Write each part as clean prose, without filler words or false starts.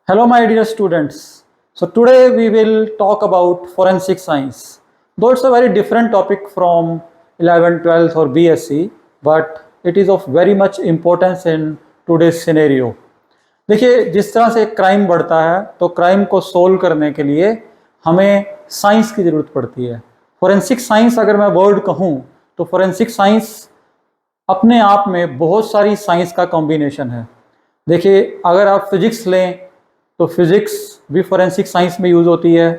Hello, my dear students. So, today we will talk about forensic science. Though it's a very different topic from 11th, 12th, or BSc, but it is of very much importance in today's scenario. देखिए, जिस तरह से crime बढ़ता है तो crime को solve करने के लिए हमें साइंस की ज़रूरत पड़ती है। फोरेंसिक साइंस अगर मैं वर्ड कहूँ तो फोरेंसिक साइंस अपने आप में बहुत सारी साइंस का कॉम्बिनेशन है। देखिए, अगर आप फिजिक्स लें तो फिजिक्स भी फोरेंसिक साइंस में यूज़ होती है।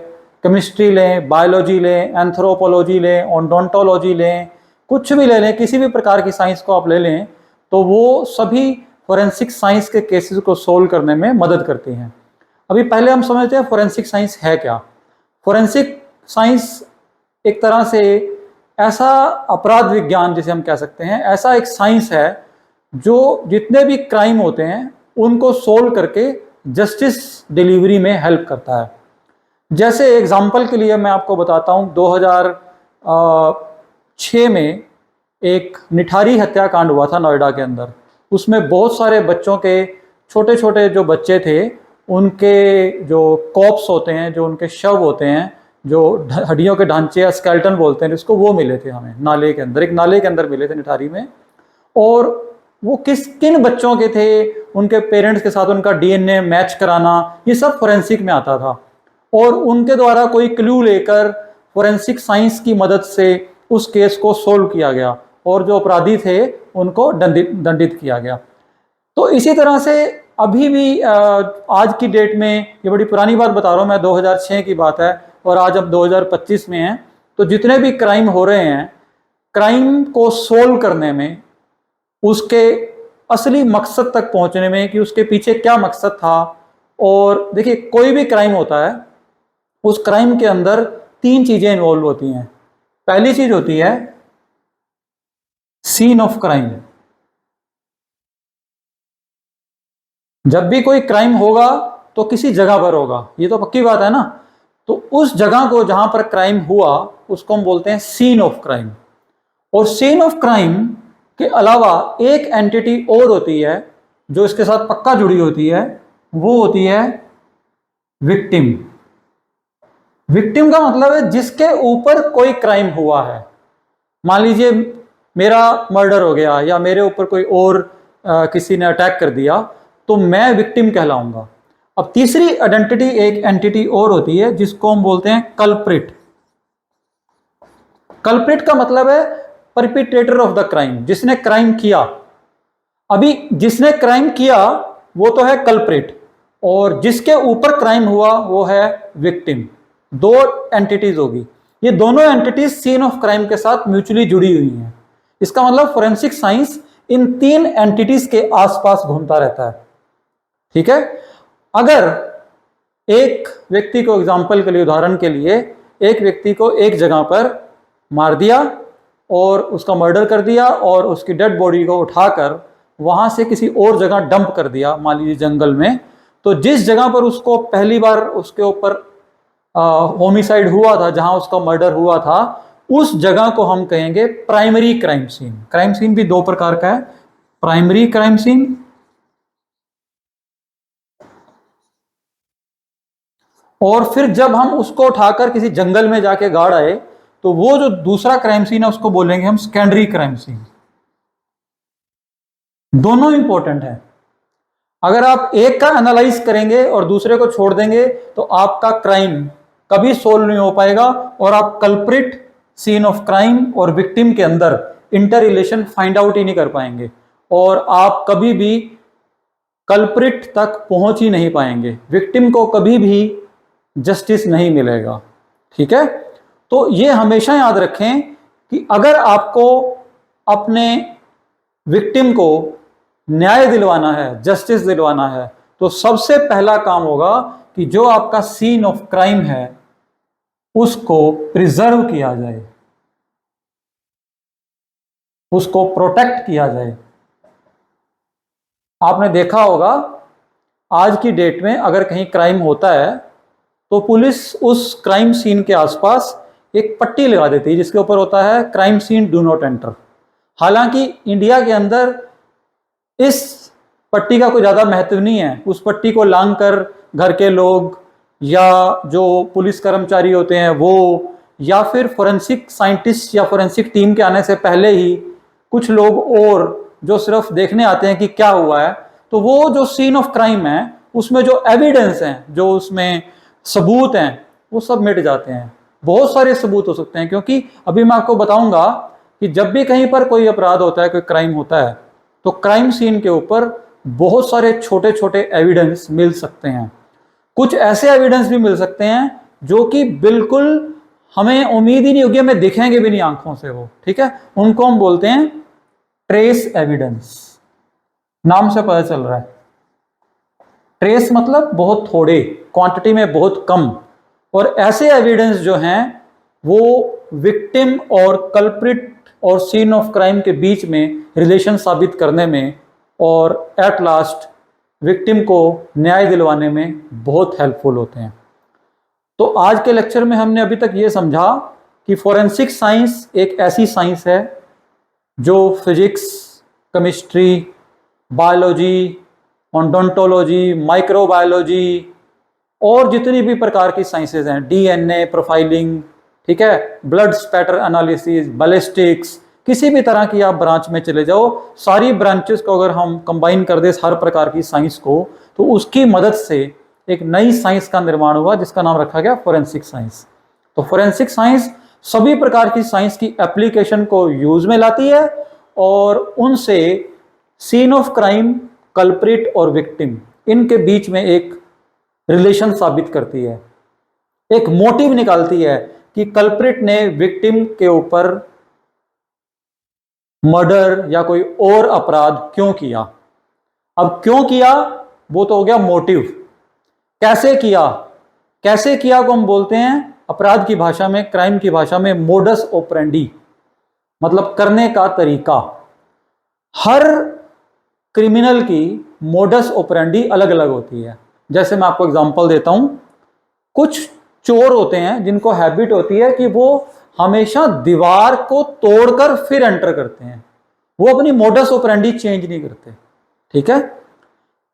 केमिस्ट्री लें, बायोलॉजी लें, एंथ्रोपोलॉजी लें, ओडोंटोलॉजी लें, कुछ भी ले लें, किसी भी प्रकार की साइंस को आप ले लें तो वो सभी फोरेंसिक साइंस के केसेस को सोल्व करने में मदद करती हैं। अभी पहले हम समझते हैं फोरेंसिक साइंस है क्या। फोरेंसिक साइंस एक तरह से ऐसा अपराध विज्ञान जिसे हम कह सकते हैं, ऐसा एक साइंस है जो जितने भी क्राइम होते हैं उनको सोल्व करके जस्टिस डिलीवरी में हेल्प करता है। जैसे एग्जाम्पल के लिए मैं आपको बताता हूँ, 2006 में एक निठारी हत्याकांड हुआ था नोएडा के अंदर। उसमें बहुत सारे बच्चों के, छोटे छोटे जो बच्चे थे, उनके जो कॉप्स होते हैं, जो उनके शव होते हैं, जो हड्डियों के ढांचे या स्केलेटन बोलते हैं इसको, वो मिले थे हमें नाले के अंदर, एक नाले के अंदर मिले थे निठारी में। और वो किन बच्चों के थे, उनके पेरेंट्स के साथ उनका डीएनए मैच कराना, ये सब फोरेंसिक में आता था। और उनके द्वारा कोई क्लू लेकर फोरेंसिक साइंस की मदद से उस केस को सोल्व किया गया और जो अपराधी थे उनको दंडित किया गया। तो इसी तरह से अभी भी आज की डेट में, ये बड़ी पुरानी बात बता रहा हूँ मैं, 2006 की बात है और आज अब 2025 में है, तो जितने भी क्राइम हो रहे हैं, क्राइम को सोल्व करने में, उसके असली मकसद तक पहुंचने में कि उसके पीछे क्या मकसद था। और देखिए, कोई भी क्राइम होता है, उस क्राइम के अंदर तीन चीजें इन्वॉल्व होती हैं। पहली चीज होती है सीन ऑफ क्राइम। जब भी कोई क्राइम होगा तो किसी जगह पर होगा, ये तो पक्की बात है ना। तो उस जगह को जहां पर क्राइम हुआ उसको हम बोलते हैं सीन ऑफ क्राइम। और सीन ऑफ क्राइम के अलावा एक एंटिटी और होती है जो इसके साथ पक्का जुड़ी होती है, वो होती है विक्टिम। विक्टिम का मतलब है जिसके ऊपर कोई क्राइम हुआ है। मान लीजिए मेरा मर्डर हो गया या मेरे ऊपर कोई और किसी ने अटैक कर दिया, तो मैं विक्टिम कहलाऊंगा। अब तीसरी आइडेंटिटी, एक एंटिटी और होती है जिसको हम बोलते हैं कल्प्रिट। कल्प्रिट का मतलब है परपिट्रेटर ऑफ द क्राइम, जिसने क्राइम किया। अभी जिसने क्राइम किया वो तो है कल्प्रिट, और जिसके ऊपर क्राइम हुआ वो है विक्टिम। दो एंटिटीज होगी। ये दोनों एंटिटीज सीन ऑफ क्राइम के साथ म्यूचुअली जुड़ी हुई हैं। इसका मतलब फोरेंसिक साइंस इन तीन एंटिटीज के आसपास घूमता रहता है। ठीक है। अगर एक व्यक्ति को, एग्जाम्पल के लिए, उदाहरण के लिए, एक व्यक्ति को एक जगह पर मार दिया और उसका मर्डर कर दिया और उसकी डेड बॉडी को उठाकर वहां से किसी और जगह डंप कर दिया, मान लीजिए जंगल में, तो जिस जगह पर उसको पहली बार उसके ऊपर होमिसाइड हुआ था, जहां उसका मर्डर हुआ था, उस जगह को हम कहेंगे primary crime scene. Crime scene भी दो प्रकार का है, प्राइमरी क्राइम सीन और फिर जब हम उसको उठाकर किसी जंगल में जाके गाड़ आए तो वो जो दूसरा क्राइम सीन है उसको बोलेंगे हम सेकेंडरी क्राइम सीन। दोनों इंपॉर्टेंट है। अगर आप एक का एनालाइज करेंगे और दूसरे को छोड़ देंगे तो आपका क्राइम कभी सोल्व नहीं हो पाएगा और आप कल्प्रिट, सीन ऑफ क्राइम और विक्टिम के अंदर इंटर रिलेशन फाइंड आउट ही नहीं कर पाएंगे और आप कभी भी कल्प्रिट तक पहुंच ही नहीं पाएंगे। विक्टिम को कभी भी जस्टिस नहीं मिलेगा। ठीक है। तो ये हमेशा याद रखें कि अगर आपको अपने विक्टिम को न्याय दिलवाना है, जस्टिस दिलवाना है, तो सबसे पहला काम होगा कि जो आपका सीन ऑफ क्राइम है उसको प्रिजर्व किया जाए, उसको प्रोटेक्ट किया जाए। आपने देखा होगा आज की डेट में अगर कहीं क्राइम होता है तो पुलिस उस क्राइम सीन के आसपास एक पट्टी लगा देती है जिसके ऊपर होता है crime scene do not enter. हालांकि इंडिया के अंदर इस पट्टी का कोई ज़्यादा महत्व नहीं है। उस पट्टी को लांघकर घर के लोग या जो पुलिस कर्मचारी होते हैं वो, या फिर फोरेंसिक साइंटिस्ट या फोरेंसिक टीम के आने से पहले ही कुछ लोग और जो सिर्फ देखने आते हैं कि क्या हुआ है, तो वो जो सीन ऑफ क्राइम है उसमें जो एविडेंस हैं, जो उसमें सबूत हैं, वो सब मिट जाते हैं। बहुत सारे सबूत हो सकते हैं, क्योंकि अभी मैं आपको बताऊंगा कि जब भी कहीं पर कोई अपराध होता है, कोई क्राइम होता है, तो क्राइम सीन के ऊपर बहुत सारे छोटे छोटे एविडेंस मिल सकते हैं। कुछ ऐसे एविडेंस भी मिल सकते हैं जो कि बिल्कुल हमें उम्मीद ही नहीं होगी, हमें दिखेंगे भी नहीं आंखों से वो, ठीक है। उनको हम बोलते हैं ट्रेस एविडेंस। नाम से पता चल रहा है, ट्रेस मतलब बहुत थोड़े, क्वांटिटी में बहुत कम। और ऐसे एविडेंस जो हैं वो विक्टिम और कल्प्रिट और सीन ऑफ क्राइम के बीच में रिलेशन साबित करने में और एट लास्ट विक्टिम को न्याय दिलवाने में बहुत हेल्पफुल होते हैं। तो आज के लेक्चर में हमने अभी तक ये समझा कि फोरेंसिक साइंस एक ऐसी साइंस है जो physics, chemistry, biology, odontology, microbiology और जितनी भी प्रकार की साइंसेज हैं, डीएनए प्रोफाइलिंग, ठीक है, ब्लड स्पैटर एनालिसिस, बैलिस्टिक्स, किसी भी तरह की आप ब्रांच में चले जाओ, सारी ब्रांचेस को अगर हम कंबाइन कर दें हर प्रकार की साइंस को, तो उसकी मदद से एक नई साइंस का निर्माण हुआ जिसका नाम रखा गया फोरेंसिक साइंस। तो फोरेंसिक साइंस सभी प्रकार की साइंस की एप्लीकेशन को यूज में लाती है और उनसे सीन ऑफ क्राइम, कल्प्रिट और विक्टिम, इनके बीच में एक रिलेशन साबित करती है, एक मोटिव निकालती है कि कल्प्रिट ने विक्टिम के ऊपर मर्डर या कोई और अपराध क्यों किया। अब क्यों किया वो तो हो गया मोटिव। कैसे किया, कैसे किया को हम बोलते हैं अपराध की भाषा में, क्राइम की भाषा में मोडस ऑपरेंडी, मतलब करने का तरीका। हर क्रिमिनल की मोडस ऑपरेंडी अलग अलग होती है। जैसे मैं आपको एग्जांपल देता हूं, कुछ चोर होते हैं जिनको हैबिट होती है कि वो हमेशा दीवार को तोड़कर फिर एंटर करते हैं, वो अपनी मोडस ऑपरेंडी चेंज नहीं करते, ठीक है।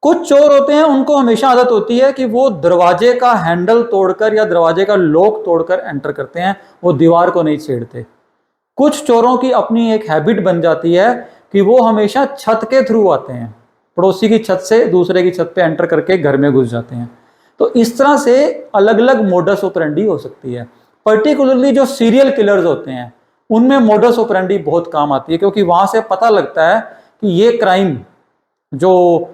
कुछ चोर होते हैं उनको हमेशा आदत होती है कि वो दरवाजे का हैंडल तोड़कर या दरवाजे का लॉक तोड़कर एंटर करते हैं, वो दीवार को नहीं छेड़ते। कुछ चोरों की अपनी एक हैबिट बन जाती है कि वो हमेशा छत के थ्रू आते हैं, पड़ोसी की छत से दूसरे की छत पे एंटर करके घर में घुस जाते हैं। तो इस तरह से अलग अलग मोडस ऑपरेंडी हो सकती है। पर्टिकुलरली जो सीरियल किलर्स होते हैं उनमें मोडस ऑपरेंडी बहुत काम आती है, क्योंकि वहां से पता लगता है कि ये क्राइम जो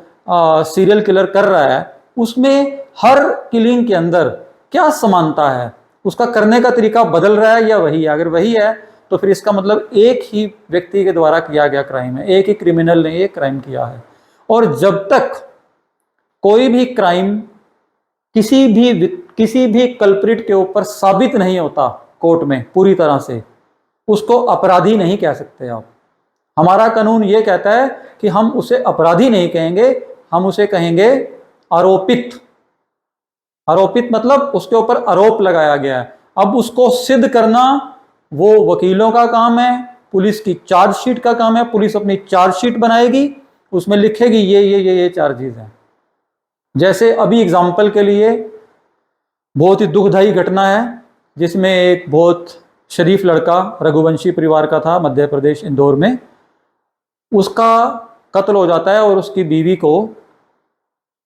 सीरियल किलर कर रहा है उसमें हर किलिंग के अंदर क्या समानता है, उसका करने का तरीका बदल रहा है या वही है। अगर वही है तो फिर इसका मतलब एक ही व्यक्ति के द्वारा किया गया क्राइम है, एक ही क्रिमिनल ने ये क्राइम किया है। और जब तक कोई भी क्राइम किसी भी कल्प्रिट के ऊपर साबित नहीं होता कोर्ट में पूरी तरह से, उसको अपराधी नहीं कह सकते आप। हमारा कानून ये कहता है कि हम उसे अपराधी नहीं कहेंगे, हम उसे कहेंगे आरोपित। आरोपित मतलब उसके ऊपर आरोप लगाया गया है। अब उसको सिद्ध करना वो वकीलों का काम है, पुलिस की चार्जशीट का काम है। पुलिस अपनी चार्जशीट बनाएगी, उसमें लिखेगी ये चार्जेस हैं। जैसे अभी एग्जाम्पल के लिए बहुत ही दुखदायी घटना है जिसमें एक बहुत शरीफ लड़का रघुवंशी परिवार का था, मध्य प्रदेश इंदौर में, उसका कत्ल हो जाता है और उसकी बीवी को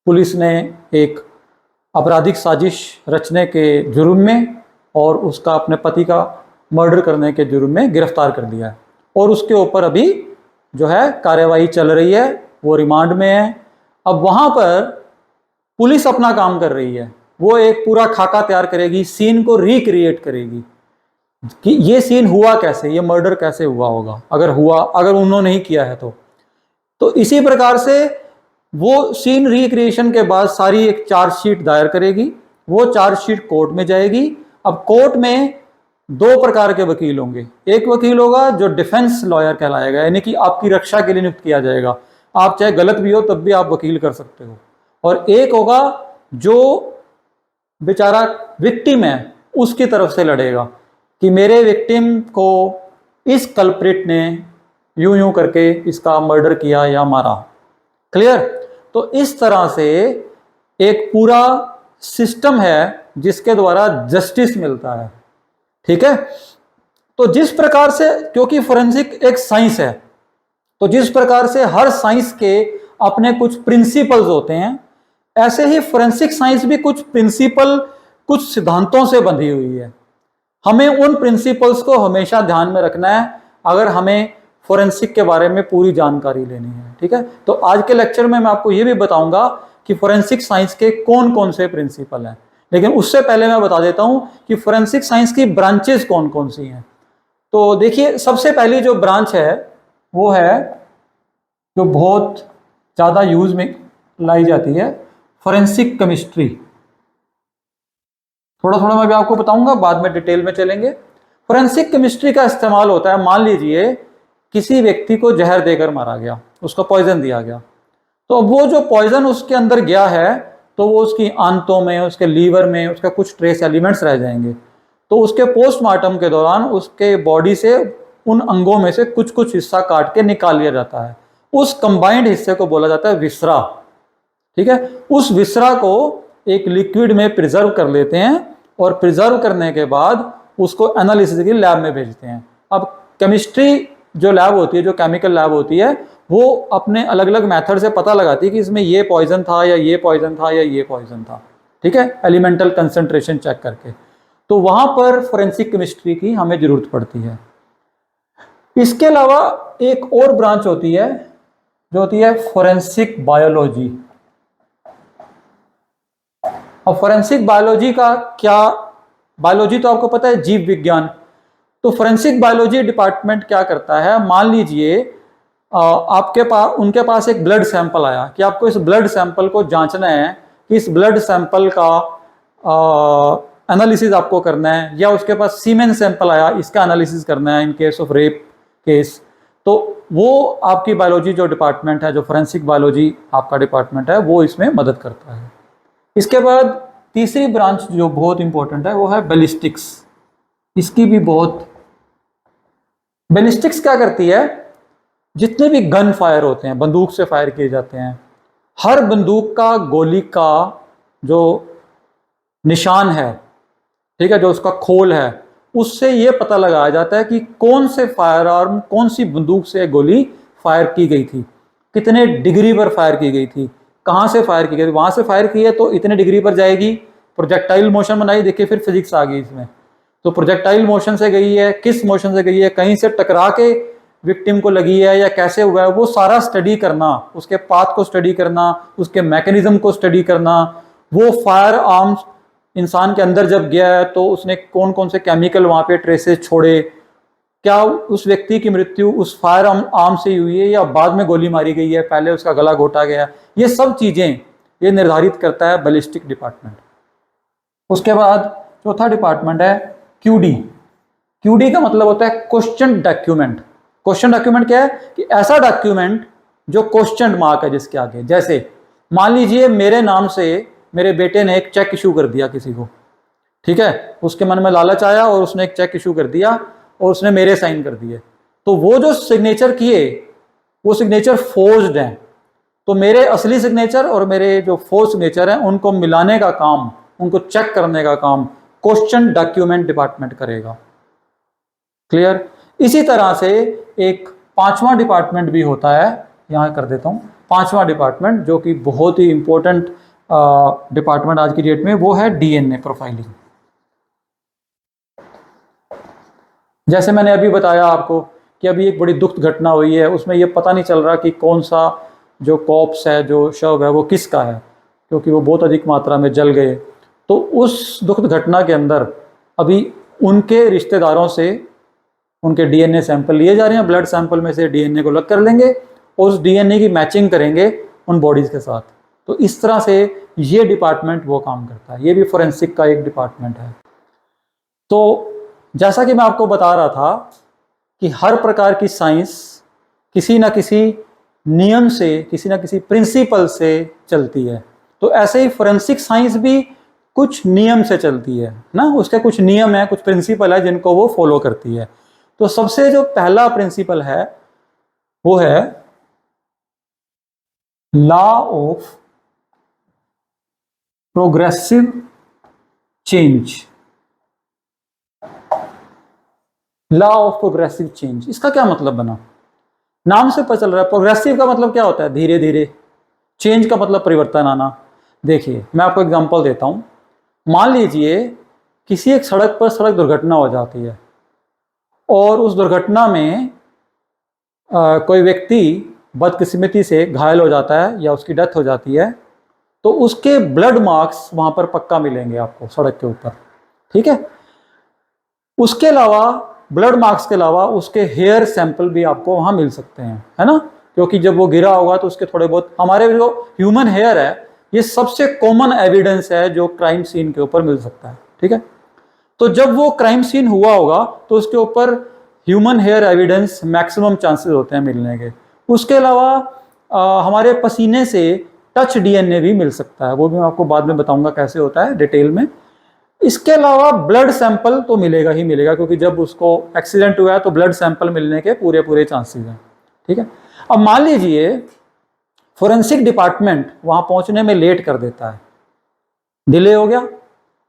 पुलिस ने एक आपराधिक साजिश रचने के जुर्म में और उसका अपने पति का मर्डर करने के जुर्म में गिरफ्तार कर लिया है। और उसके ऊपर अभी जो है कार्यवाही चल रही है, वो रिमांड में है। अब वहां पर पुलिस अपना काम कर रही है, वो एक पूरा खाका तैयार करेगी, सीन को रिक्रिएट करेगी कि ये सीन हुआ कैसे, ये मर्डर कैसे हुआ होगा, अगर हुआ, अगर उन्होंने नहीं किया है तो इसी प्रकार से वो सीन रिक्रिएशन के बाद सारी एक चार्जशीट दायर करेगी। वो चार्जशीट कोर्ट में जाएगी। अब कोर्ट में दो प्रकार के वकील होंगे। एक वकील होगा जो डिफेंस लॉयर कहलाएगा, यानी कि आपकी रक्षा के लिए नियुक्त किया जाएगा, आप चाहे गलत भी हो तब भी आप वकील कर सकते हो। और एक होगा जो बेचारा विक्टिम है उसकी तरफ से लड़ेगा कि मेरे विक्टिम को इस कल्प्रिट ने यूं यूं करके इसका मर्डर किया या मारा। क्लियर? तो इस तरह से एक पूरा सिस्टम है जिसके द्वारा जस्टिस मिलता है। ठीक है, तो जिस प्रकार से, क्योंकि फोरेंसिक एक साइंस है, तो जिस प्रकार से हर साइंस के अपने कुछ प्रिंसिपल्स होते हैं, ऐसे ही फोरेंसिक साइंस भी कुछ प्रिंसिपल, कुछ सिद्धांतों से बंधी हुई है। हमें उन प्रिंसिपल्स को हमेशा ध्यान में रखना है अगर हमें फोरेंसिक के बारे में पूरी जानकारी लेनी है। ठीक है, तो आज के लेक्चर में मैं आपको यह भी बताऊंगा कि फोरेंसिक साइंस के कौन कौन से प्रिंसिपल हैं, लेकिन उससे पहले मैं बता देता हूं कि फोरेंसिक साइंस की ब्रांचेस कौन कौन सी हैं। तो देखिए, सबसे पहली जो ब्रांच है वो है, जो बहुत ज़्यादा यूज में लाई जाती है, फोरेंसिक केमिस्ट्री। थोड़ा थोड़ा मैं भी आपको बताऊंगा, बाद में डिटेल में चलेंगे। फोरेंसिक केमिस्ट्री का इस्तेमाल होता है, मान लीजिए किसी व्यक्ति को जहर देकर मारा गया, उसको पॉइजन दिया गया, तो वो जो पॉइजन उसके अंदर गया है, तो वो उसकी आंतों में, उसके लीवर में उसका कुछ ट्रेस एलिमेंट्स रह जाएंगे। तो उसके पोस्टमार्टम के दौरान उसके बॉडी से उन अंगों में से कुछ कुछ हिस्सा काट के निकाल लिया जाता है। उस कंबाइंड हिस्से को बोला जाता है विसरा। ठीक है, उस विसरा को एक लिक्विड में प्रिजर्व कर लेते हैं और प्रिजर्व करने के बाद उसको एनालिसिस की लैब में भेजते हैं। अब केमिस्ट्री जो लैब होती है, जो केमिकल लैब होती है, वो अपने अलग अलग मेथड से पता लगाती है कि इसमें ये पॉइजन था या ये पॉइजन था या ये पॉइजन था। ठीक है, एलिमेंटल कंसंट्रेशन चेक करके। तो वहां पर फोरेंसिक केमिस्ट्री की हमें जरूरत पड़ती है। इसके अलावा एक और ब्रांच होती है जो होती है फोरेंसिक बायोलॉजी। अब फोरेंसिक बायोलॉजी का क्या, बायोलॉजी तो आपको पता है जीव विज्ञान, तो फोरेंसिक बायोलॉजी डिपार्टमेंट क्या करता है, मान लीजिए आपके पास, उनके पास एक ब्लड सैंपल आया कि आपको इस ब्लड सैंपल को जांचना है कि इस ब्लड सैंपल का एनालिसिस आपको करना है, या उसके पास सीमेन सैंपल आया, इसका एनालिसिस करना है in case of rape case. तो वो आपकी बायोलॉजी जो डिपार्टमेंट है, जो फोरेंसिक बायोलॉजी आपका डिपार्टमेंट है, वो इसमें मदद करता है। इसके बाद तीसरी ब्रांच जो बहुत इंपॉर्टेंट है वो है बैलिस्टिक्स। इसकी भी बहुत, बैलिस्टिक्स क्या करती है, जितने भी गन फायर होते हैं, बंदूक से फायर किए जाते हैं, हर बंदूक का गोली का जो निशान है, ठीक है, जो उसका खोल है, उससे यह पता लगाया जाता है कि कौन से फायर आर्म, कौन सी बंदूक से गोली फायर की गई थी, कितने डिग्री पर फायर की गई थी, कहां से फायर की गई थी। वहां से फायर की है तो इतने डिग्री पर जाएगी, प्रोजेक्टाइल मोशन बनाई, देखिए फिर फिजिक्स आ गई इसमें। तो प्रोजेक्टाइल मोशन से गई है, किस मोशन से गई है, कहीं से टकरा के विक्टिम को लगी है या कैसे हुआ है, वो सारा स्टडी करना, उसके पाथ को स्टडी करना, उसके मैकेनिज्म को स्टडी करना, वो फायर आर्म्स इंसान के अंदर जब गया है तो उसने कौन कौन से केमिकल वहां पे ट्रेसेस छोड़े, क्या उस व्यक्ति की मृत्यु उस फायर आर्म से हुई है या बाद में गोली मारी गई है, पहले उसका गला घोटा गया, ये सब चीजें ये निर्धारित करता है बैलिस्टिक डिपार्टमेंट। उसके बाद चौथा डिपार्टमेंट है क्यूडी। क्यूडी का मतलब होता है क्वेश्चन डॉक्यूमेंट। क्वेश्चन डॉक्यूमेंट क्या है कि ऐसा डॉक्यूमेंट जो क्वेश्चन मार्क है जिसके आगे, जैसे मान लीजिए मेरे नाम से मेरे बेटे ने एक चेक इशू कर दिया किसी को, ठीक है, उसके मन में लालच आया और उसने एक चेक इशू कर दिया और उसने मेरे साइन कर दिए, तो वो जो सिग्नेचर किए वो सिग्नेचर फोर्ज्ड हैं, तो मेरे असली सिग्नेचर और मेरे जो फोर्ज सिग्नेचर हैं उनको मिलाने का काम, उनको चेक करने का काम क्वेश्चन डॉक्यूमेंट डिपार्टमेंट करेगा। क्लियर। इसी तरह से एक पांचवा डिपार्टमेंट भी होता है, यहां कर देता हूं, पांचवा डिपार्टमेंट जो कि बहुत ही इंपॉर्टेंट डिपार्टमेंट आज की डेट में, वो है डीएनए प्रोफाइलिंग। जैसे मैंने अभी बताया आपको कि अभी एक बड़ी दुख घटना हुई है, उसमें ये पता नहीं चल रहा कि कौन सा जो कॉप्स है, जो शव है, वो किसका है, क्योंकि वो बहुत अधिक मात्रा में जल गए। तो उस दुखद घटना के अंदर अभी उनके रिश्तेदारों से उनके डीएनए सैंपल लिए जा रहे हैं, ब्लड सैंपल में से डीएनए को अलग कर लेंगे और उस डीएनए की मैचिंग करेंगे उन बॉडीज के साथ। तो इस तरह से ये डिपार्टमेंट वो काम करता है, ये भी फोरेंसिक का एक डिपार्टमेंट है। तो जैसा कि मैं आपको बता रहा था कि हर प्रकार की साइंस किसी ना किसी नियम से, किसी ना किसी प्रिंसिपल से चलती है, तो ऐसे ही फोरेंसिक साइंस भी कुछ नियम से चलती है ना, उसके कुछ नियम है, कुछ प्रिंसिपल है जिनको वो फॉलो करती है। तो सबसे जो पहला प्रिंसिपल है वो है law of progressive change, law of progressive change, इसका क्या मतलब बना? नाम से पता चल रहा है प्रोग्रेसिव का मतलब क्या होता है, धीरे धीरे, चेंज का मतलब परिवर्तन आना। देखिए मैं आपको एग्जांपल देता हूं। मान लीजिए किसी एक सड़क पर सड़क दुर्घटना हो जाती है और उस दुर्घटना में कोई व्यक्ति बदकिस्मती से घायल हो जाता है या उसकी डेथ हो जाती है, तो उसके ब्लड मार्क्स वहां पर पक्का मिलेंगे आपको सड़क के ऊपर, ठीक है। उसके अलावा ब्लड मार्क्स के अलावा उसके हेयर सैंपल भी आपको वहां मिल सकते हैं, है ना, क्योंकि जब वो गिरा होगा तो उसके थोड़े बहुत, हमारे जो ह्यूमन हेयर है ये सबसे कॉमन एविडेंस है जो क्राइम सीन के ऊपर मिल सकता है, ठीक है। तो जब वो क्राइम सीन हुआ होगा तो उसके ऊपर human hair evidence maximum chances होते हैं मिलने के। उसके अलावा हमारे पसीने से टच डीएनए भी मिल सकता है, वो भी मैं आपको बाद में बताऊंगा कैसे होता है डिटेल में। इसके अलावा ब्लड सैंपल तो मिलेगा ही मिलेगा, क्योंकि जब उसको एक्सीडेंट हुआ है तो ब्लड सैंपल मिलने के पूरे पूरे चांसेस हैं, ठीक है। अब मान लीजिए फोरेंसिक डिपार्टमेंट वहां पहुंचने में लेट कर देता है, डिले हो गया,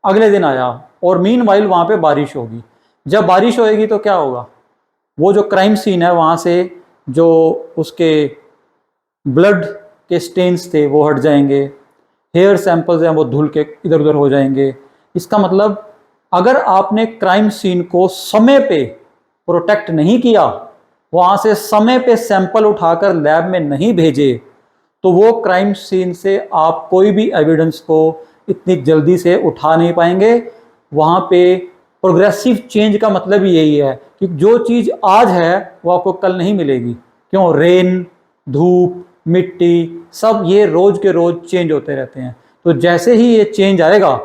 अगले दिन आया, और मीनवाइल वहां पे बारिश होगी। जब बारिश होएगी तो क्या होगा, वो जो क्राइम सीन है वहां से जो उसके ब्लड के स्टेन्स थे वो हट जाएंगे, हेयर सैंपल्स हैं वो धुल के इधर उधर हो जाएंगे। इसका मतलब अगर आपने क्राइम सीन को समय पे प्रोटेक्ट नहीं किया, वहां से समय पे सैंपल उठाकर लैब में नहीं भेजे, तो वो क्राइम सीन से आप कोई भी एविडेंस को इतनी जल्दी से उठा नहीं पाएंगे। वहां पे प्रोग्रेसिव चेंज का मतलब यही है कि जो चीज आज है वो आपको कल नहीं मिलेगी। क्यों? रेन, धूप, मिट्टी, सब ये रोज के रोज चेंज होते रहते हैं। तो जैसे ही ये चेंज आएगा,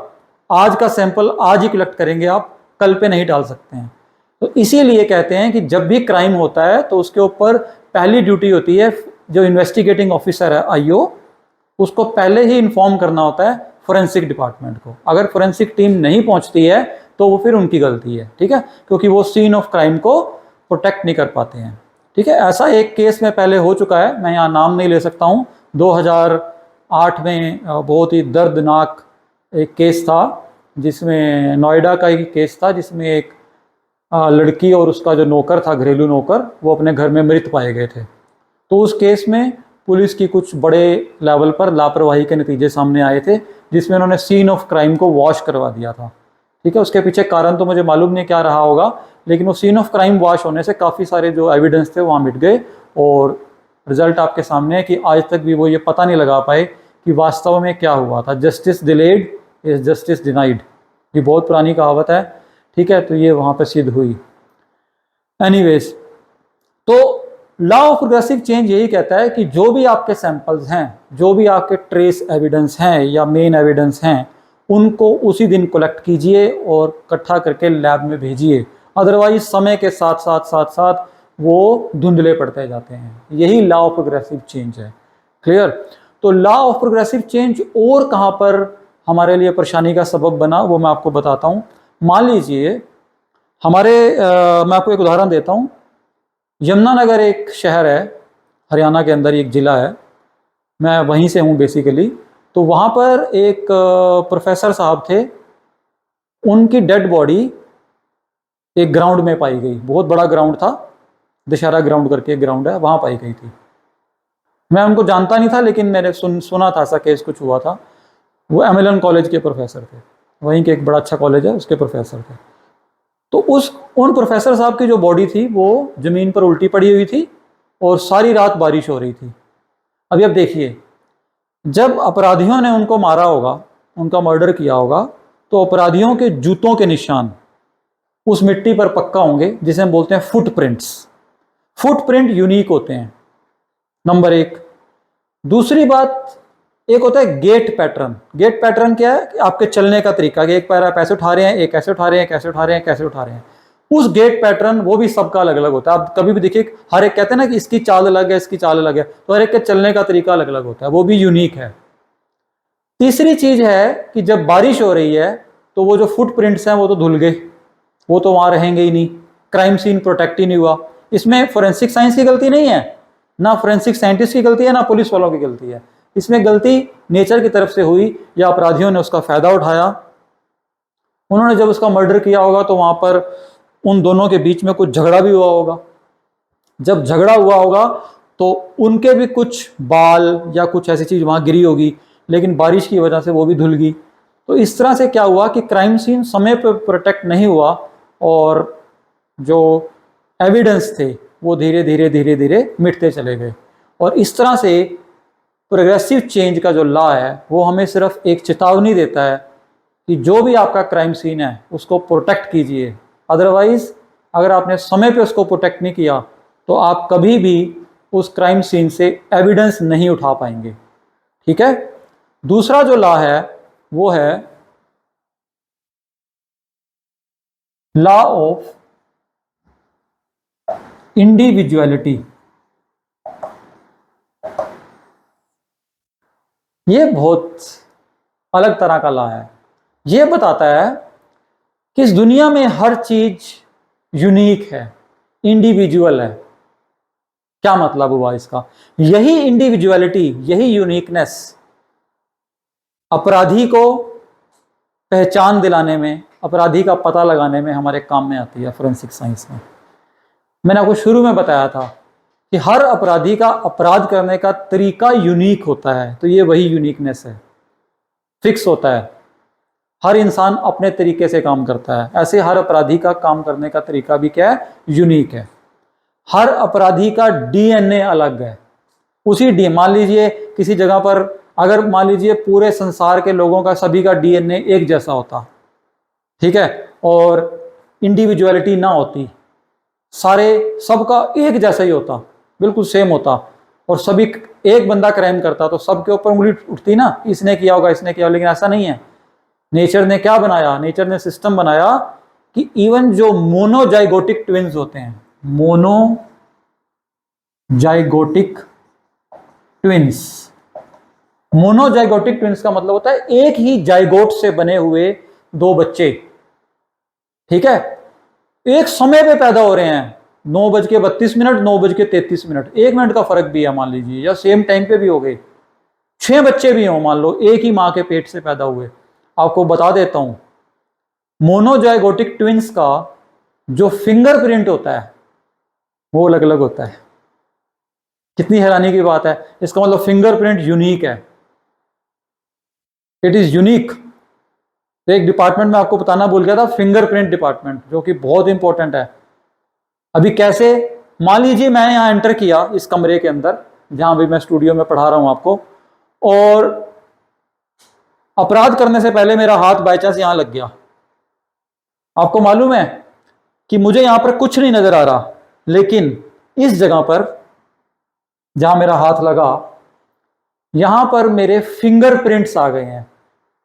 आज का सैंपल आज ही कलेक्ट करेंगे आप, कल पे नहीं डाल सकते हैं। तो इसीलिए कहते हैं कि जब भी क्राइम होता है तो उसके ऊपर पहली ड्यूटी होती है, जो इन्वेस्टिगेटिंग ऑफिसर है आईओ, उसको पहले ही इन्फॉर्म करना होता है फोरेंसिक डिपार्टमेंट को। अगर फोरेंसिक टीम नहीं पहुंचती है तो वो फिर उनकी गलती है, ठीक है, क्योंकि वो सीन ऑफ क्राइम को प्रोटेक्ट नहीं कर पाते हैं, ठीक है। ऐसा एक केस में पहले हो चुका है, मैं यहाँ नाम नहीं ले सकता हूँ। 2008 में बहुत ही दर्दनाक एक केस था, जिसमें नोएडा का एक केस था, जिसमें एक लड़की और उसका जो नौकर था, घरेलू नौकर, वो अपने घर में मृत पाए गए थे। तो उस केस में पुलिस की कुछ बड़े लेवल पर लापरवाही के नतीजे सामने आए थे, जिसमें उन्होंने सीन ऑफ क्राइम को वॉश करवा दिया था, ठीक है। उसके पीछे कारण तो मुझे मालूम नहीं क्या रहा होगा, लेकिन वो सीन ऑफ क्राइम वॉश होने से काफ़ी सारे जो एविडेंस थे वहाँ मिट गए, और रिजल्ट आपके सामने है कि आज तक भी वो ये पता नहीं लगा पाए कि वास्तव में क्या हुआ था। Justice delayed is justice denied, ये बहुत पुरानी कहावत है, ठीक है। तो ये वहाँ पर सिद्ध हुई। एनीवेज, तो लॉ ऑफ प्रोग्रेसिव चेंज यही कहता है कि जो भी आपके सैंपल्स हैं, जो भी आपके ट्रेस एविडेंस हैं या मेन एविडेंस हैं, उनको उसी दिन कलेक्ट कीजिए और इकट्ठा करके लैब में भेजिए। अदरवाइज समय के साथ साथ साथ साथ वो धुंधले पड़ते जाते हैं। यही लॉ ऑफ प्रोग्रेसिव चेंज है। क्लियर? तो लॉ ऑफ प्रोग्रेसिव चेंज और कहाँ पर हमारे लिए परेशानी का सबब बना, वो मैं आपको बताता हूँ। मान लीजिए हमारे मैं आपको एक उदाहरण देता हूँ। यमुनानगर एक शहर है, हरियाणा के अंदर एक ज़िला है, मैं वहीं से हूँ बेसिकली। तो वहाँ पर एक प्रोफेसर साहब थे, उनकी डेड बॉडी एक ग्राउंड में पाई गई। बहुत बड़ा ग्राउंड था, दशहरा ग्राउंड करके एक ग्राउंड है, वहाँ पाई गई थी। मैं उनको जानता नहीं था, लेकिन मैंने सुना था ऐसा केस कुछ हुआ था। वो एमएलएन कॉलेज के प्रोफेसर थे, वहीं के एक बड़ा अच्छा कॉलेज है, उसके प्रोफेसर थे। तो उन प्रोफेसर साहब की जो बॉडी थी वो ज़मीन पर उल्टी पड़ी हुई थी और सारी रात बारिश हो रही थी। अभी अब देखिए, जब अपराधियों ने उनको मारा होगा, उनका मर्डर किया होगा, तो अपराधियों के जूतों के निशान उस मिट्टी पर पक्का होंगे, जिसे हम बोलते हैं फुटप्रिंट्स। फुटप्रिंट यूनिक होते हैं, नंबर एक। दूसरी बात, एक होता है गेट पैटर्न। गेट पैटर्न क्या है? कि आपके चलने का तरीका, कि एक पैर आप ऐसे उठा रहे हैं, एक ऐसे उठा रहे हैं, कैसे उठा रहे हैं, कैसे उठा रहे हैं। उस गेट पैटर्न वो भी सबका अलग अलग होता है। आप कभी भी देखिए, हर एक कहते हैं ना कि इसकी चाल अलग है, इसकी चाल अलग है, तो हर एक के चलने का तरीका अलग अलग होता है, वो भी यूनिक है। तीसरी चीज है कि जब बारिश हो रही है तो वो जो फुटप्रिंट्स हैं वो तो धुल गए, वो तो वहां रहेंगे ही नहीं, क्राइम सीन प्रोटेक्ट ही नहीं हुआ। इसमें फोरेंसिक साइंस की गलती नहीं है, ना फोरेंसिक साइंटिस्ट की गलती है, ना पुलिस वालों की गलती है। इसमें गलती नेचर की तरफ से हुई या अपराधियों ने उसका फायदा उठाया। उन्होंने जब उसका मर्डर किया होगा तो वहां पर उन दोनों के बीच में कुछ झगड़ा भी हुआ होगा। जब झगड़ा हुआ होगा तो उनके भी कुछ बाल या कुछ ऐसी चीज वहां गिरी होगी, लेकिन बारिश की वजह से वो भी धुल गई। तो इस तरह से क्या हुआ कि क्राइम सीन समय पर प्रोटेक्ट नहीं हुआ और जो एविडेंस थे वो धीरे धीरे धीरे धीरे मिटते चले गए। और इस तरह से प्रोग्रेसिव चेंज का जो लॉ है वो हमें सिर्फ एक चेतावनी देता है कि जो भी आपका क्राइम सीन है उसको प्रोटेक्ट कीजिए। अदरवाइज अगर आपने समय पे उसको प्रोटेक्ट नहीं किया तो आप कभी भी उस क्राइम सीन से एविडेंस नहीं उठा पाएंगे। ठीक है। दूसरा जो लॉ है वो है लॉ ऑफ इंडिविजुअलिटी। ये बहुत अलग तरह का लॉ है। ये बताता है कि इस दुनिया में हर चीज यूनिक है, इंडिविजुअल है। क्या मतलब हुआ इसका? यही इंडिविजुअलिटी, यही यूनिकनेस अपराधी को पहचान दिलाने में, अपराधी का पता लगाने में हमारे काम में आती है फोरेंसिक साइंस में। मैंने आपको शुरू में बताया था कि हर अपराधी का अपराध करने का तरीका यूनिक होता है, तो ये वही यूनिकनेस है, फिक्स होता है। हर इंसान अपने तरीके से काम करता है, ऐसे हर अपराधी का काम करने का तरीका भी क्या है? यूनिक है। हर अपराधी का डीएनए अलग है। उसी डी मान लीजिए किसी जगह पर अगर मान लीजिए पूरे संसार के लोगों का सभी का डीएनए एक जैसा होता, ठीक है, और इंडिविजुअलिटी ना होती, सारे सबका एक जैसा ही होता, बिल्कुल सेम होता, और सभी एक बंदा क्राइम करता तो सबके ऊपर उंगली उठती ना, इसने किया होगा, इसने किया होगा। लेकिन ऐसा नहीं है। नेचर ने क्या बनाया? नेचर ने सिस्टम बनाया कि इवन जो मोनोजाइगोटिक ट्विंस होते हैं, मोनोजाइगोटिक ट्विंस का मतलब होता है एक ही जाइगोट से बने हुए दो बच्चे, ठीक है, एक समय पे पैदा हो रहे हैं। 9:32, 9:33, 1 मिनट का फर्क भी है मान लीजिए, या सेम टाइम पे भी हो गए। 6 बच्चे भी हों मान लो, एक ही मां के पेट से पैदा हुए। आपको बता देता हूं, मोनोजाइगोटिक ट्विंस का जो फिंगरप्रिंट होता है वो अलग अलग होता है। कितनी हैरानी की बात है। इसका मतलब फिंगरप्रिंट यूनिक है, इट इज यूनिक। एक डिपार्टमेंट में आपको बताना भूल गया था, फिंगरप्रिंट डिपार्टमेंट, जो कि बहुत इंपॉर्टेंट है। अभी कैसे? मान लीजिए मैं यहां एंटर किया इस कमरे के अंदर जहां भी मैं स्टूडियो में पढ़ा रहा हूं आपको, और अपराध करने से पहले मेरा हाथ बाय चांस यहां लग गया। आपको मालूम है कि मुझे यहां पर कुछ नहीं नजर आ रहा, लेकिन इस जगह पर जहां मेरा हाथ लगा, यहां पर मेरे फिंगरप्रिंट्स आ गए हैं।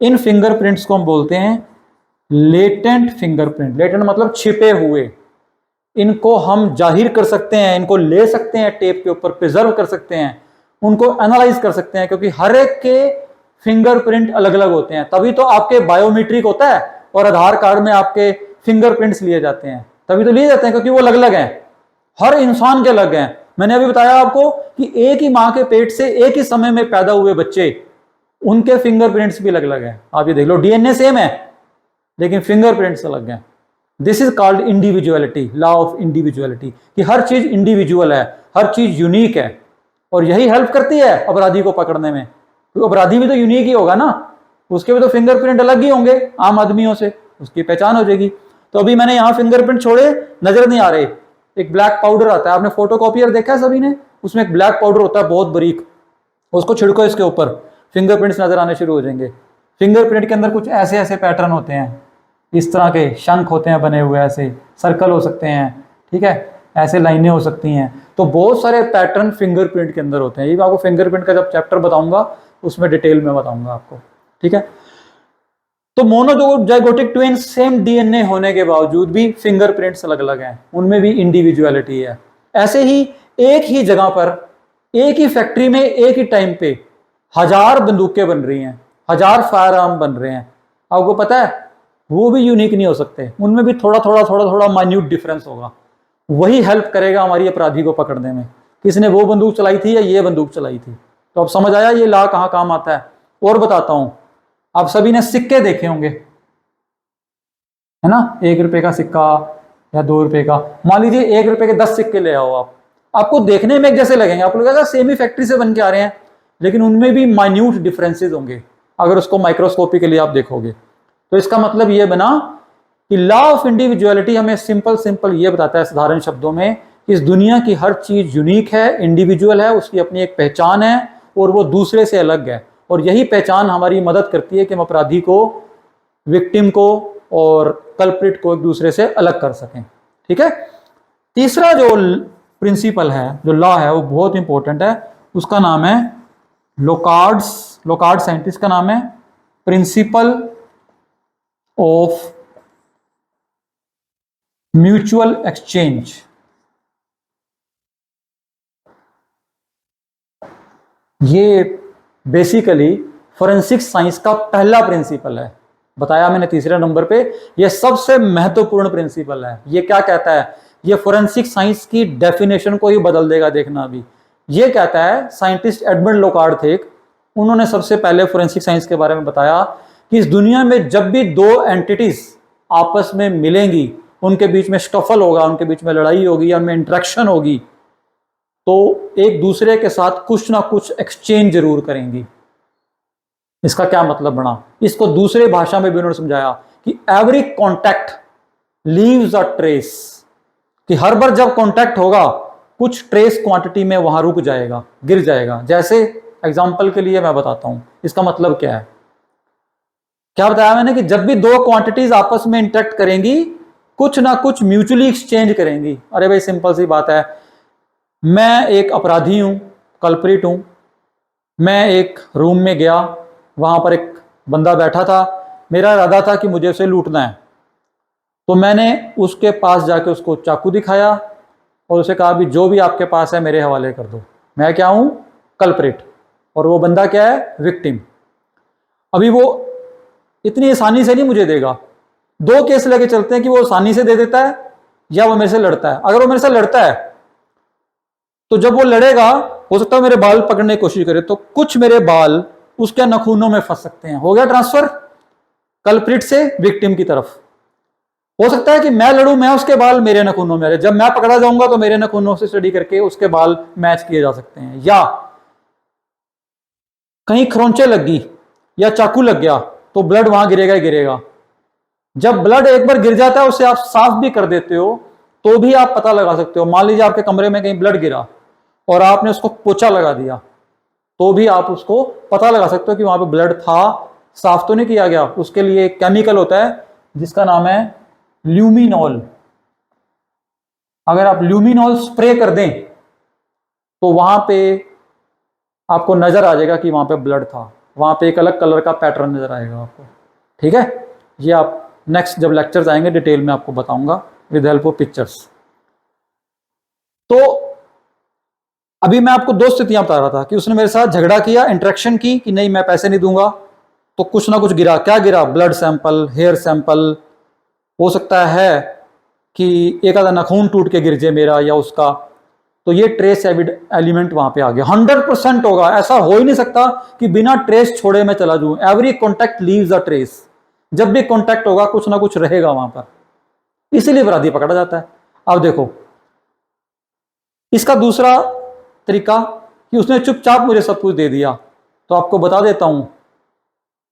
इन फिंगरप्रिंट्स को हम बोलते हैं लेटेंट फिंगरप्रिंट। लेटेंट मतलब छिपे हुए। इनको हम जाहिर कर सकते हैं, इनको ले सकते हैं, टेप के ऊपर प्रिजर्व कर सकते हैं, उनको एनालाइज कर सकते हैं, क्योंकि हर एक के फिंगरप्रिंट अलग अलग होते हैं। तभी तो आपके बायोमेट्रिक होता है और आधार कार्ड में आपके फिंगरप्रिंट्स लिए जाते हैं, तभी तो लिए जाते हैं, क्योंकि वो अलग अलग हैं, हर इंसान के अलग हैं। मैंने अभी बताया आपको कि एक ही मां के पेट से एक ही समय में पैदा हुए बच्चे, उनके फिंगरप्रिंट्स भी अलग अलग हैं। आप ये देख लो, डीएनए सेम है लेकिन फिंगरप्रिंट्स अलग हैं। This is called individuality, law of individuality, कि हर चीज इंडिविजुअल है, हर चीज यूनिक है। और यही हेल्प करती है अपराधी को पकड़ने में, क्योंकि अपराधी भी तो यूनिक ही होगा ना, उसके भी तो फिंगरप्रिंट अलग ही होंगे आम आदमियों से, उसकी पहचान हो जाएगी। तो अभी मैंने यहां फिंगरप्रिंट छोड़े, नजर नहीं आ रहे। एक ब्लैक पाउडर आता है, आपने फोटोकॉपियर देखा है सभी ने, उसमें एक ब्लैक पाउडर होता है बहुत बारीक, उसको छिड़को इसके ऊपर, फिंगरप्रिंट्स नजर आने शुरू हो जाएंगे। फिंगरप्रिंट के अंदर कुछ ऐसे ऐसे पैटर्न होते हैं, इस तरह के शंख होते हैं बने हुए, ऐसे सर्कल हो सकते हैं, ठीक है, ऐसे लाइनें हो सकती हैं। तो बहुत सारे पैटर्न फिंगरप्रिंट के अंदर होते हैं। ये मैं आपको फिंगरप्रिंट का जब चैप्टर बताऊंगा उसमें डिटेल में बताऊंगा आपको, ठीक है। तो मोनोजाइगोटिक ट्विंस सेम डीएनए होने के बावजूद भी फिंगरप्रिंट्स अलग अलग हैं, उनमें भी इंडिविजुअलिटी है। ऐसे ही एक ही जगह पर, एक ही फैक्ट्री में, एक ही टाइम पे 1000 बंदूकें बन रही हैं, 1000 फायर आर्म बन रहे हैं। आपको पता है वो भी यूनिक नहीं हो सकते, उनमें भी थोड़ा थोड़ा माइन्यूट डिफरेंस होगा। वही हेल्प करेगा हमारी अपराधी को पकड़ने में, किसने वो बंदूक चलाई थी या ये बंदूक चलाई थी। तो अब समझ आया ये ला कहाँ काम आता है। और बताता हूं, आप सभी ने सिक्के देखे होंगे, है ना, 1 रुपए का सिक्का या 2 रुपए का। मान लीजिए 1 रुपए के 10 सिक्के ले आओ आप, आपको देखने में एक जैसे लगेंगे, आपको लगेगा सेम ही फैक्ट्री से बन के आ रहे हैं, लेकिन उनमें भी माइन्यूट डिफरेंसेस होंगे अगर उसको माइक्रोस्कोपी के लिए आप देखोगे। तो इसका मतलब ये बना कि लॉ ऑफ इंडिविजुअलिटी हमें सिंपल ये बताता है साधारण शब्दों में कि इस दुनिया की हर चीज यूनिक है, इंडिविजुअल है, उसकी अपनी एक पहचान है और वो दूसरे से अलग है। और यही पहचान हमारी मदद करती है कि हम अपराधी को, विक्टिम को और कल्प्रिट को एक दूसरे से अलग कर सकें। ठीक है। तीसरा जो प्रिंसिपल है, जो लॉ है, वो बहुत इंपॉर्टेंट है, उसका नाम है लोकार्ड साइंटिस्ट का नाम है प्रिंसिपल ऑफ म्यूचुअल एक्सचेंज। ये बेसिकली फोरेंसिक साइंस का पहला प्रिंसिपल है, बताया मैंने तीसरे नंबर पे, ये सबसे महत्वपूर्ण प्रिंसिपल है। ये क्या कहता है, ये फोरेंसिक साइंस की डेफिनेशन को ही बदल देगा, देखना अभी। ये कहता है, साइंटिस्ट एडमंड लोकार्ड थे, उन्होंने सबसे पहले फोरेंसिक साइंस के बारे में बताया कि इस दुनिया में जब भी दो एंटिटीज आपस में मिलेंगी, उनके बीच में स्कफल होगा, उनके बीच में लड़ाई होगी या उनमें इंटरेक्शन होगी, तो एक दूसरे के साथ कुछ ना कुछ एक्सचेंज जरूर करेंगी। इसका क्या मतलब बना, इसको दूसरे भाषा में भी उन्होंने समझाया कि every contact leaves a trace, कि हर बार जब कॉन्टैक्ट होगा कुछ ट्रेस क्वांटिटी में वहां रुक जाएगा, गिर जाएगा। जैसे एग्जांपल के लिए मैं बताता हूं इसका मतलब क्या है। क्या बताया मैंने कि जब भी दो क्वांटिटीज आपस में इंटरेक्ट करेंगी, कुछ ना कुछ म्यूचुअली एक्सचेंज करेंगी। अरे भाई सिंपल सी बात है, मैं एक अपराधी हूं, कल्प्रिट हूं, मैं एक रूम में गया, वहां पर एक बंदा बैठा था, मेरा इरादा था कि मुझे उसे लूटना है, तो मैंने उसके पास जाके उसको चाकू दिखाया और उसे कहा भी जो भी आपके पास है मेरे हवाले कर दो, मैं क्या हूं, कल्प्रिट, और वो बंदा क्या है, विक्टिम। अभी वो इतनी आसानी से नहीं मुझे देगा, दो केस लेके चलते हैं कि वो आसानी से दे देता है या वो मेरे से लड़ता है। अगर वो मेरे से लड़ता है तो जब वो लड़ेगा, हो सकता है मेरे बाल पकड़ने की कोशिश करे, तो कुछ मेरे बाल उसके नखूनों में फंस सकते हैं। हो गया ट्रांसफर कल्प्रिट से विक्टिम की तरफ। हो सकता है कि मैं लड़ूं, मैं उसके बाल मेरे नखूनों में आ रहे, जब मैं पकड़ा जाऊंगा तो मेरे नखूनों से स्टडी करके उसके बाल मैच किए जा सकते हैं। या कहीं खरोंचे लग गई या चाकू लग गया तो ब्लड वहां गिरेगा ही गिरेगा। जब ब्लड एक बार गिर जाता है, उसे आप साफ भी कर देते हो तो भी आप पता लगा सकते हो। मान लीजिए आपके कमरे में कहीं ब्लड गिरा और आपने उसको पोछा लगा दिया, तो भी आप उसको पता लगा सकते हो कि वहां पे ब्लड था, साफ तो नहीं किया गया। उसके लिए एक केमिकल होता है जिसका नाम है ल्यूमिनॉल। अगर आप ल्यूमिनॉल स्प्रे कर दें तो वहां पे आपको नजर आ जाएगा कि वहां पे ब्लड था, वहां पे एक अलग कलर का पैटर्न नजर आएगा आपको। ठीक है, ये आप नेक्स्ट जब लेक्चर्स आएंगे डिटेल में आपको बताऊंगा विद हेल्प ऑफ पिक्चर्स। तो अभी मैं आपको दो स्थितियां बता रहा था कि उसने मेरे साथ झगड़ा किया, इंटरेक्शन की कि नहीं मैं पैसे नहीं दूंगा, तो कुछ ना कुछ गिरा। क्या गिरा, ब्लड सैंपल, हेयर सैंपल, हो सकता है कि एक आधा नाखून टूट के गिर जाए मेरा या उसका, तो ये ट्रेस एलिमेंट वहां पे आ गया। 100% होगा, ऐसा हो ही नहीं सकता कि बिना ट्रेस छोड़े मैं चला जाऊं। Every contact leaves a trace, जब भी कॉन्टैक्ट होगा कुछ ना कुछ रहेगा वहां पर, इसीलिए अपराधी पकड़ा जाता है। अब देखो इसका दूसरा तरीका कि उसने चुपचाप मुझे सब कुछ दे दिया, तो आपको बता देता हूं,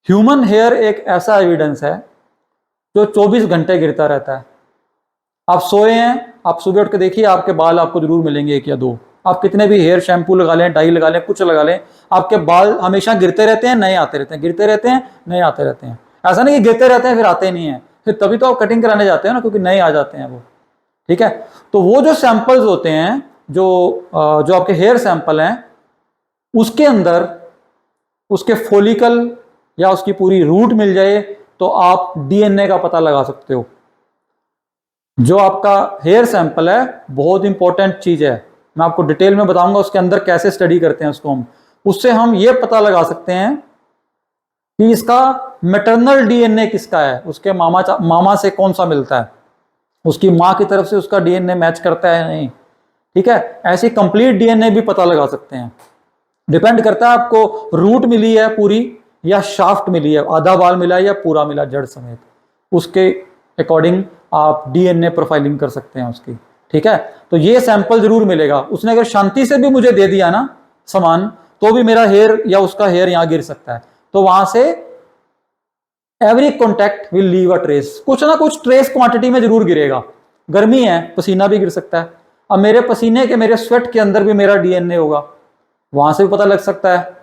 ह्यूमन हेयर एक ऐसा एविडेंस है जो 24 घंटे गिरता रहता है। आप सोए हैं, आप सुबह उठ के देखिए, आपके बाल आपको जरूर मिलेंगे एक या दो। आप कितने भी हेयर शैम्पू लगा लें, डाई लगा लें, कुछ लगा लें, आपके बाल हमेशा गिरते रहते हैं, नए आते रहते हैं, गिरते रहते हैं, नए आते रहते हैं। ऐसा नहीं कि गिरते रहते हैं फिर आते नहीं है, फिर तभी तो आप कटिंग कराने जाते हैं ना, क्योंकि नए आ जाते हैं वो। ठीक है, तो वो जो सैंपल्स होते हैं, जो आपके हेयर सैंपल हैं, उसके अंदर उसके फॉलिकल या उसकी पूरी रूट मिल जाए तो आप डीएनए का पता लगा सकते हो। जो आपका हेयर सैंपल है बहुत इंपॉर्टेंट चीज है, मैं आपको डिटेल में बताऊंगा उसके अंदर कैसे स्टडी करते हैं उसको हम। उससे हम ये पता लगा सकते हैं कि इसका मैटरनल डीएनए किसका है, उसके मामा से कौन सा मिलता है, उसकी माँ की तरफ से उसका डीएनए मैच करता है नहीं। ठीक है, ऐसी कंप्लीट डीएनए भी पता लगा सकते हैं डिपेंड करता है आपको रूट मिली है पूरी या शाफ्ट मिली है, आधा बाल मिला है या पूरा मिला जड़ समेत, उसके अकॉर्डिंग आप डीएनए प्रोफाइलिंग कर सकते हैं उसकी। ठीक है, तो ये सैंपल जरूर मिलेगा। उसने अगर शांति से भी मुझे दे दिया ना सामान, तो भी मेरा हेयर या उसका हेयर यहां गिर सकता है। तो वहां से every contact will leave a trace, कुछ ना कुछ ट्रेस क्वांटिटी में जरूर गिरेगा। गर्मी है, पसीना भी गिर सकता है। अब मेरे पसीने के, मेरे स्वेट के अंदर भी मेरा डीएनए होगा, वहां से भी पता लग सकता है।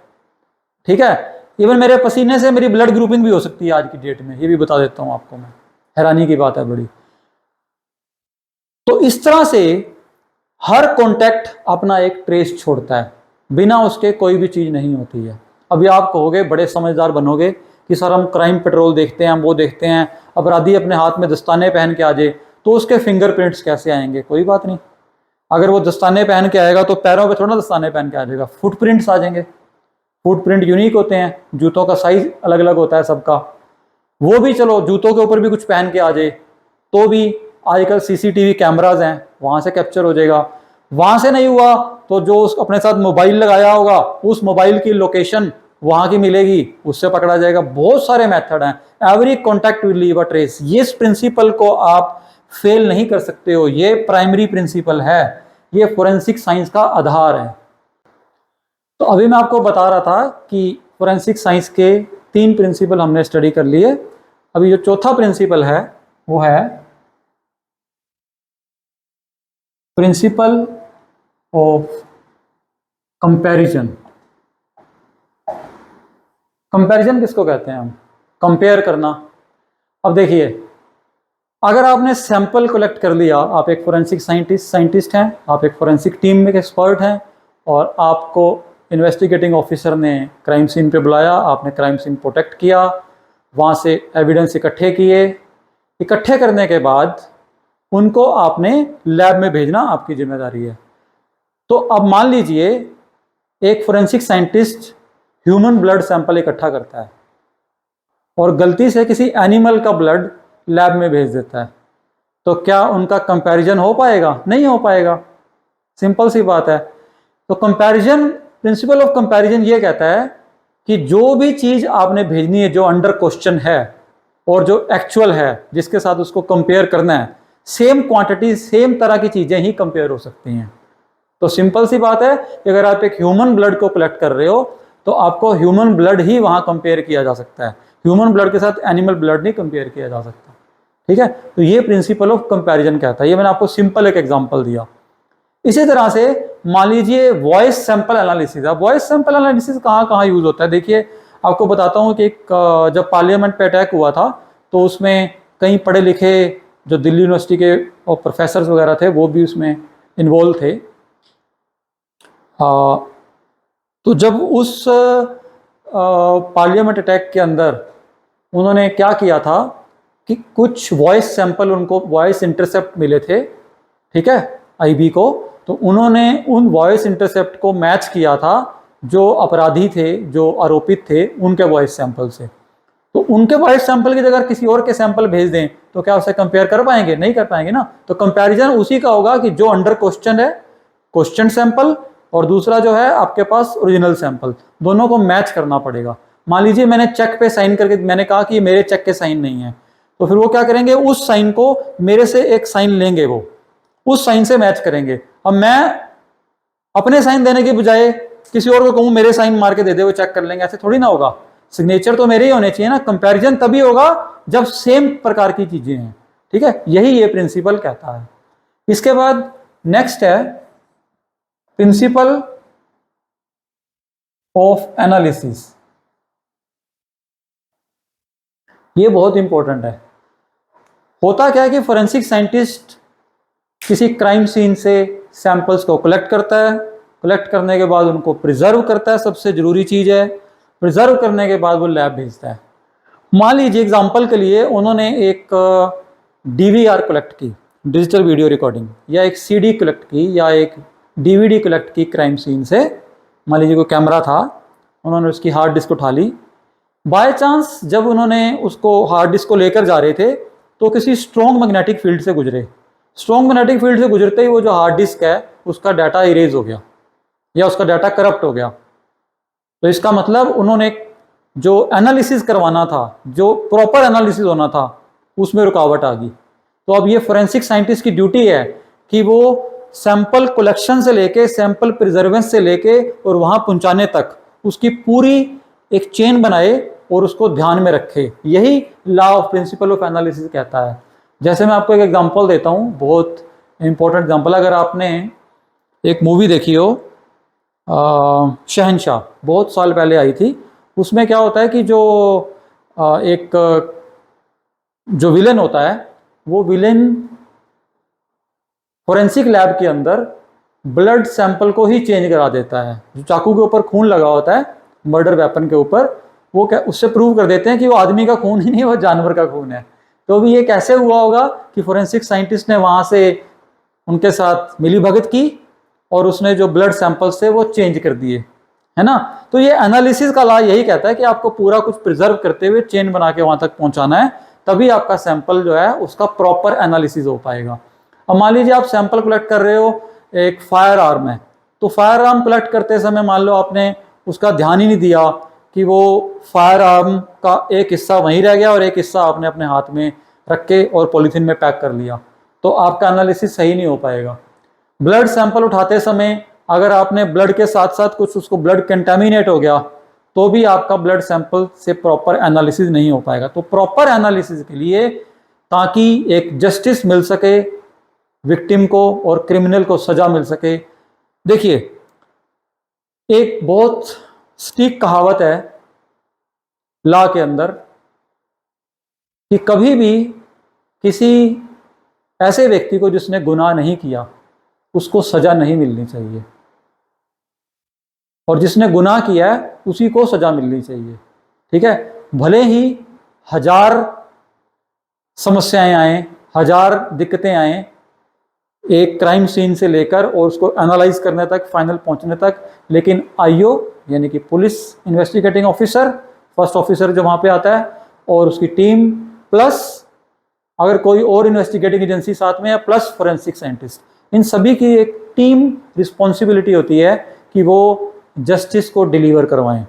ठीक है, इवन मेरे पसीने से मेरी ब्लड ग्रुपिंग भी हो सकती है आज की डेट में, ये भी बता देता हूं आपको मैं, हैरानी की बात है बड़ी। तो इस तरह से हर कॉन्टैक्ट अपना एक ट्रेस छोड़ता है, बिना उसके कोई भी चीज नहीं होती है। अभी आप कहोगे, बड़े समझदार बनोगे कि सर हम क्राइम पेट्रोल देखते हैं, हम वो देखते हैं, अपराधी अपने हाथ में दस्ताने पहन के आ जाए तो उसके फिंगरप्रिंट्स कैसे आएंगे? कोई बात नहीं, अगर वो दस्ताने पहन के आएगा तो पैरों पे थोड़ा दस्ताने पहन के आ जाएगा, फुटप्रिंट्स आ जाएंगे। फुटप्रिंट यूनिक होते हैं, जूतों का साइज अलग अलग होता है सबका, वो भी चलो जूतों के ऊपर भी कुछ पहन के आ जाए तो भी आजकल सीसीटीवी कैमराज हैं, वहां से कैप्चर हो जाएगा। वहां से नहीं हुआ तो जो अपने साथ मोबाइल लगाया होगा उस मोबाइल की लोकेशन वहां की मिलेगी, उससे पकड़ा जाएगा। बहुत सारे मेथड हैं, every contact will leave a trace. ये इस प्रिंसिपल को आप फेल नहीं कर सकते हो, ये प्राइमरी प्रिंसिपल है, ये फोरेंसिक साइंस का आधार है। तो अभी मैं आपको बता रहा था कि फोरेंसिक साइंस के 3 प्रिंसिपल हमने स्टडी कर लिए। अभी जो चौथा प्रिंसिपल है वो है प्रिंसिपल ऑफ कंपैरिजन। कंपैरिजन किसको कहते हैं हम? कंपेयर करना। अब देखिए, अगर आपने सैंपल कलेक्ट कर लिया, आप एक फोरेंसिक साइंटिस्ट हैं, आप एक फोरेंसिक टीम में एक्सपर्ट हैं, और आपको इन्वेस्टिगेटिंग ऑफिसर ने क्राइम सीन पे बुलाया, आपने क्राइम सीन प्रोटेक्ट किया, वहाँ से एविडेंस इकट्ठे किए, इकट्ठे करने के बाद उनको आपने लैब में भेजना आपकी जिम्मेदारी है। तो अब मान लीजिए एक forensic scientist human blood sample इकट्ठा करता है और गलती से किसी एनिमल का ब्लड लैब में भेज देता है, तो क्या उनका कंपैरिजन हो पाएगा? नहीं हो पाएगा, सिंपल सी बात है। तो कंपैरिजन, प्रिंसिपल ऑफ कंपैरिजन ये कहता है कि जो भी चीज आपने भेजनी है, जो अंडर क्वेश्चन है और जो एक्चुअल है, जिसके साथ उसको कंपेयर करना है, सेम क्वांटिटी, सेम तरह की चीजें ही कंपेयर हो सकती हैं। तो सिंपल सी बात है कि अगर आप एक ह्यूमन ब्लड को कलेक्ट कर रहे हो तो आपको ह्यूमन ब्लड ही वहां कंपेयर किया जा सकता है, ह्यूमन ब्लड के साथ एनिमल ब्लड नहीं कंपेयर किया जा सकता। ठीक है, तो ये प्रिंसिपल ऑफ कंपैरिजन कहता है। ये मैंने आपको सिंपल एक एग्जांपल दिया। इसी तरह से मान लीजिए वॉइस सैंपल एनालिसिस। अब वॉइस सैंपल एनालिसिस कहाँ कहाँ यूज होता है? देखिए, आपको बताता हूँ कि जब पार्लियामेंट पे अटैक हुआ था तो उसमें कई पढ़े लिखे जो दिल्ली यूनिवर्सिटी के और प्रोफेसर वगैरह थे वो भी उसमें इन्वॉल्व थे। तो जब उस पार्लियामेंट अटैक के अंदर उन्होंने क्या किया था कि कुछ वॉइस सैंपल, उनको वॉइस इंटरसेप्ट मिले थे, ठीक है, आईबी को, तो उन्होंने उन वॉइस इंटरसेप्ट को मैच किया था जो अपराधी थे, जो आरोपित थे, उनके वॉइस सैंपल से। तो उनके वॉइस सैंपल की जगह किसी और के सैंपल भेज दें तो क्या उसे कंपेयर कर पाएंगे? नहीं कर पाएंगे ना। तो कंपैरिजन उसी का होगा कि जो अंडर क्वेश्चन है, क्वेश्चन सैंपल, और दूसरा जो है आपके पास ओरिजिनल सैंपल, दोनों को मैच करना पड़ेगा। मान लीजिए मैंने चेक पे साइन करके मैंने कहा कि मेरे चेक के साइन नहीं है, तो फिर वो क्या करेंगे, उस साइन को मेरे से एक साइन लेंगे, वो उस साइन से मैच करेंगे। अब मैं अपने साइन देने के बजाय किसी और को कहूं मेरे साइन मार के दे दे, वो चेक कर लेंगे, ऐसे थोड़ी ना होगा। सिग्नेचर तो मेरे ही होने चाहिए ना। कंपैरिजन तभी होगा जब सेम प्रकार की चीजें हैं। ठीक है, यही ये प्रिंसिपल कहता है। इसके बाद नेक्स्ट है प्रिंसिपल ऑफ एनालिसिस। ये बहुत इंपॉर्टेंट है। होता क्या है कि फोरेंसिक साइंटिस्ट किसी क्राइम सीन से सैंपल्स को कलेक्ट करता है, कलेक्ट करने के बाद उनको प्रिजर्व करता है, सबसे जरूरी चीज है। प्रिजर्व करने के बाद वो लैब भेजता है। मान लीजिए एग्जांपल के लिए उन्होंने एक डीवीआर कलेक्ट की, डिजिटल वीडियो रिकॉर्डिंग, या एक सीडी कलेक्ट की, या एक डीवीडी कलेक्ट की क्राइम सीन से। मान लीजिए कोई कैमरा था, उन्होंने उसकी हार्ड डिस्क उठा ली। बाय चांस जब उन्होंने उसको हार्ड डिस्क को लेकर जा रहे थे तो किसी स्ट्रॉन्ग मैग्नेटिक फील्ड से गुजरे। स्ट्रॉन्ग मैग्नेटिक फील्ड से गुजरते ही वो जो हार्ड डिस्क है उसका डाटा इरेज हो गया या उसका डाटा करप्ट हो गया। तो इसका मतलब उन्होंने जो एनालिसिस करवाना था, जो प्रॉपर एनालिसिस होना था, उसमें रुकावट आ गई। तो अब ये फोरेंसिक साइंटिस्ट की ड्यूटी है कि वो सैंपल कलेक्शन से लेके, सैंपल प्रिजर्वेंस से लेके और वहां पहुंचाने तक उसकी पूरी एक चेन बनाए और उसको ध्यान में रखे। यही law of principle of analysis कहता है। जैसे मैं आपको एक एग्जांपल देता हूँ, बहुत इंपॉर्टेंट एग्जांपल। अगर आपने एक मूवी देखी हो शहंशाह, बहुत साल पहले आई थी, उसमें क्या होता है कि जो एक जो विलेन होता है, वो विलेन फोरेंसिक लैब के अंदर ब्लड सैंपल को ही चेंज करा देता है। जो चाकू के ऊपर खून लगा होता है मर्डर वेपन के ऊपर, वो क्या उससे प्रूव कर देते हैं कि वो आदमी का खून ही नहीं, वो जानवर का खून है। तो भी ये कैसे हुआ होगा कि फोरेंसिक साइंटिस्ट ने वहां से उनके साथ मिलीभगत की और उसने जो ब्लड सैंपल्स थे वो चेंज कर दिए, है ना। तो ये एनालिसिस का लॉ यही कहता है कि आपको पूरा कुछ प्रिजर्व करते हुए चेन बना के वहां तक पहुंचाना है, तभी आपका सैंपल जो है उसका प्रॉपर एनालिसिस हो पाएगा। अब मान लीजिए आप सैंपल कलेक्ट कर रहे हो एक फायर आर्म है, तो फायर आर्म कलेक्ट करते समय मान लो आपने उसका ध्यान ही नहीं दिया कि वो फायर आर्म का एक हिस्सा वहीं रह गया और एक हिस्सा आपने अपने हाथ में रख के और पॉलीथीन में पैक कर लिया, तो आपका एनालिसिस सही नहीं हो पाएगा। ब्लड सैंपल उठाते समय अगर आपने ब्लड के साथ साथ कुछ उसको ब्लड कंटेमिनेट हो गया, तो भी आपका ब्लड सैंपल से प्रॉपर एनालिसिस नहीं हो पाएगा। तो प्रॉपर एनालिसिस के लिए, ताकि एक जस्टिस मिल सके विक्टिम को और क्रिमिनल को सजा मिल सके, देखिए एक बहुत स्टिक कहावत है लॉ के अंदर कि कभी भी किसी ऐसे व्यक्ति को जिसने गुनाह नहीं किया उसको सजा नहीं मिलनी चाहिए, और जिसने गुनाह किया है उसी को सजा मिलनी चाहिए। ठीक है, भले ही हजार समस्याएं आए, हजार दिक्कतें आए एक क्राइम सीन से लेकर और उसको एनालाइज करने तक, फाइनल पहुंचने तक, लेकिन आईओ यानी कि police investigating officer, first officer जो वहां पे आता है, और उसकी टीम, प्लस अगर कोई और इन्वेस्टिगेटिंग एजेंसी साथ में है, प्लस फोरेंसिक साइंटिस्ट, इन सभी की एक टीम रिस्पॉन्सिबिलिटी होती है कि वो जस्टिस को डिलीवर करवाएं।